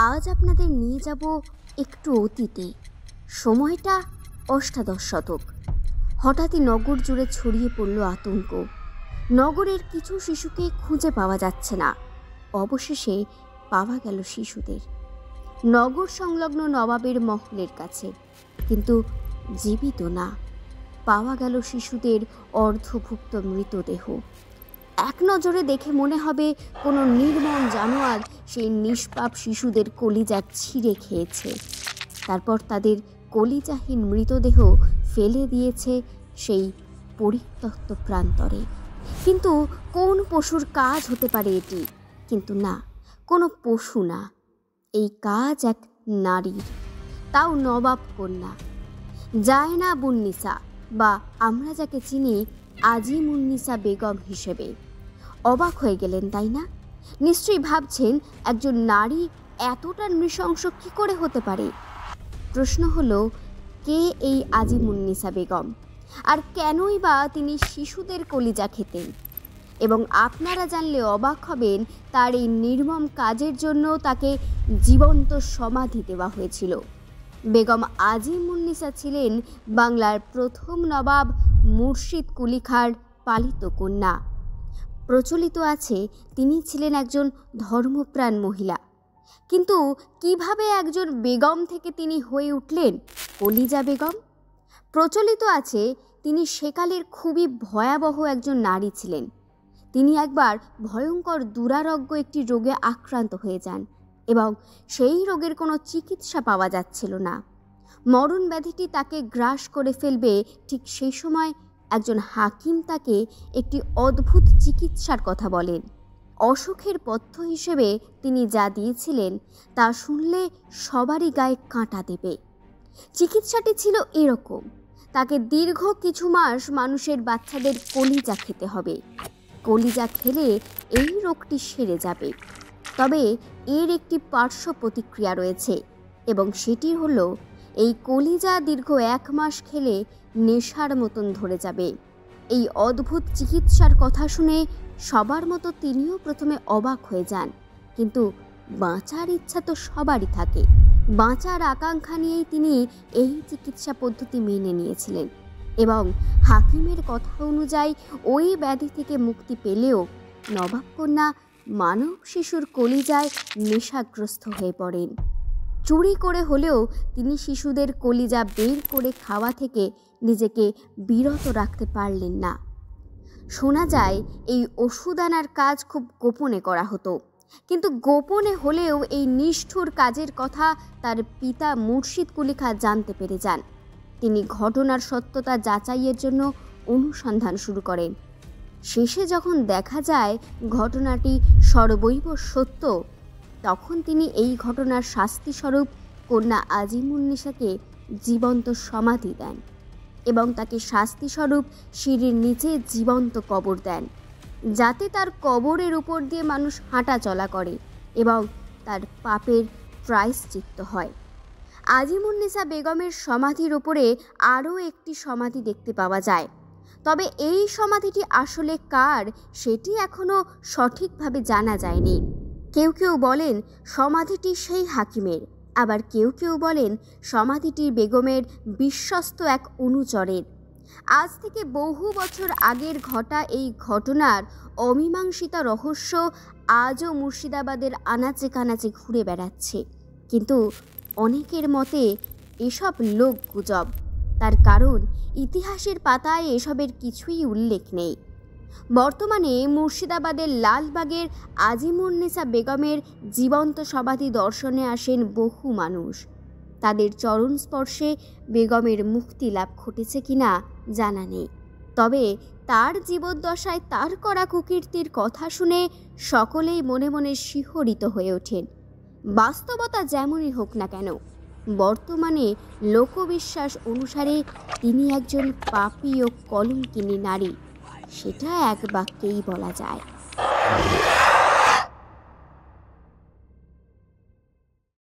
আজ আপনাদের নিয়ে যাব একটু অতীতে। সময়টা অষ্টাদশ শতক। হঠাৎই নগর জুড়ে ছড়িয়ে পড়ল আতঙ্ক। নগরের কিছু শিশুকে খুঁজে পাওয়া যাচ্ছে না। অবশেষে পাওয়া গেল শিশুদের নগর সংলগ্ন নবাবের মহলের কাছে, কিন্তু জীবিত না। পাওয়া গেল শিশুদের অর্ধভুক্ত মৃতদেহ। এক নজরে দেখে মনে হবে কোনো নির্মম জানোয়ার সেই নিষ্পাপ শিশুদের কলিজা ছিঁড়ে খেয়েছে। তারপর তাদের কলিজাহীন মৃতদেহ ফেলে দিয়েছে সেই পরিত্যক্ত প্রান্তরে। কিন্তু কোন পশুর কাজ হতে পারে এটি? কিন্তু না, কোনো পশু না, এই কাজ এক নারীর, তাও নবাব কন্যা জায়নাবুন্নিসা, বা আমরা যাকে চিনি আজিমুন্নিসা বেগম হিসেবে। অবাক হয়ে গেলেন, তাই না? নিশ্চয়ই ভাবছেন, একজন নারী এতটা নৃশংস কী করে হতে পারে? প্রশ্ন হলো, কে এই আজিমুন্নিসা বেগম, আর কেনই বা তিনি শিশুদের কলিজা খেতেন? এবং আপনারা জানলে অবাক হবেন, তার এই নির্মম কাজের জন্য তাকে জীবন্ত সমাধি দেওয়া হয়েছিল। বেগম আজিমুন্নিসা ছিলেন বাংলার প্রথম নবাব মুর্শিদ কুলি খাঁর পালিত কন্যা। প্রচলিত আছে তিনি ছিলেন একজন ধর্মপ্রাণ মহিলা, কিন্তু কিভাবে একজন বেগম থেকে তিনি হয়ে উঠলেন কলিজা বেগম? প্রচলিত আছে তিনি সেকালের খুবই ভয়াবহ একজন নারী ছিলেন। তিনি একবার ভয়ঙ্কর দুরারোগ্য একটি রোগে আক্রান্ত হয়ে যান এবং সেই রোগের কোনো চিকিৎসা পাওয়া যাচ্ছিল না। মরণ ব্যাধিটি তাকে গ্রাস করে ফেলবে, ঠিক সেই সময় একজন হাকিম তাকে একটি অদ্ভুত চিকিৎসার কথা বলেন। অসুখের পথ্য হিসেবে তিনি যা দিয়েছিলেন তা শুনলে সবারই গায়ে কাঁটা দেবে। চিকিৎসাটি ছিল এরকম: তাকে দীর্ঘ কিছু মাস মানুষের বাচ্চাদের কলিজা খেতে হবে। কলিজা খেলে এই রোগটি সেরে যাবে। তবে এর একটি পার্শ্ব প্রতিক্রিয়া রয়েছে, এবং সেটি হলো এই কলিজা দীর্ঘ 1 মাস খেলে নেশার মতন ধরে যাবে। এই অদ্ভুত চিকিৎসার কথা শুনে সবার মতো তিনিও প্রথমে অবাক হয়ে যান, কিন্তু বাঁচার ইচ্ছা তো সবারই থাকে। বাঁচার আকাঙ্ক্ষা নিয়েই তিনি এই চিকিৎসা পদ্ধতি মেনে নিয়েছিলেন, এবং হাকিমের কথা অনুযায়ী ওই ব্যাধি থেকে মুক্তি পেলেও নবাব কন্যা মানব শিশুর কলিজায় নেশাগ্রস্ত হয়ে পড়েন। চুরি করে হলেও তিনি শিশুদের কলিজা বের করে খাওয়া থেকে নিজেকে বিরত রাখতে পারলেন না। শোনা যায় এই ওষুধ আনার কাজ খুব গোপনে করা হতো, কিন্তু গোপনে হলেও এই নিষ্ঠুর কাজের কথা তার পিতা মুর্শিদ কুলি খাঁ জানতে পেরে যান। তিনি ঘটনার সত্যতা যাচাইয়ের জন্য অনুসন্ধান শুরু করেন। শেষে যখন দেখা যায় ঘটনাটি সর্বৈব সত্য, তখন তিনি এই ঘটনার শাস্তিস্বরূপ কন্যা আজিমুন্নিসাকে জীবন্ত সমাধি দেন এবং তাকে শাস্তিস্বরূপ সিঁড়ির নিচে জীবন্ত কবর দেন, যাতে তার কবরের উপর দিয়ে মানুষ হাঁটা চলা করে এবং তার পাপের প্রায়শ্চিত্ত হয়। আজিমুন্নিসা বেগমের সমাধির উপরে আরও একটি সমাধি দেখতে পাওয়া যায়, তবে এই সমাধিটি আসলে কার সেটি এখনও সঠিকভাবে জানা যায়নি। কেউ কেউ বলেন সমাধিটি সেই হাকিমের, আবার কেউ কেউ বলেন সমাধিটি বেগমের বিশ্বস্ত এক অনুচরের। আজ থেকে বহু বছর আগের ঘটা এই ঘটনার অমীমাংসিত রহস্য আজও মুর্শিদাবাদের আনাচে কানাচে ঘুরে বেড়াচ্ছে, কিন্তু অনেকের মতে এসব লোক গুজব। তার কারণ ইতিহাসের পাতায় এসবের কিছুই উল্লেখ নেই। বর্তমানে মুর্শিদাবাদের লালবাগের আজিমুন্নিসা বেগমের জীবন্ত সমাধি দর্শনে আসেন বহু মানুষ। তাদের চরণ স্পর্শে বেগমের মুক্তি লাভ ঘটেছে কিনা জানা নেই, তবে তার জীবদ্দশায় তার করা কুকীর্তির কথা শুনে সকলেই মনে মনে শিহরিত হয়ে ওঠেন। বাস্তবতা যেমনই হোক না কেন, বর্তমানে লোকবিশ্বাস অনুসারে তিনি একজন পাপী ও কলঙ্কিনী নারী, সেটা এক বাক্যেই বলা যায়।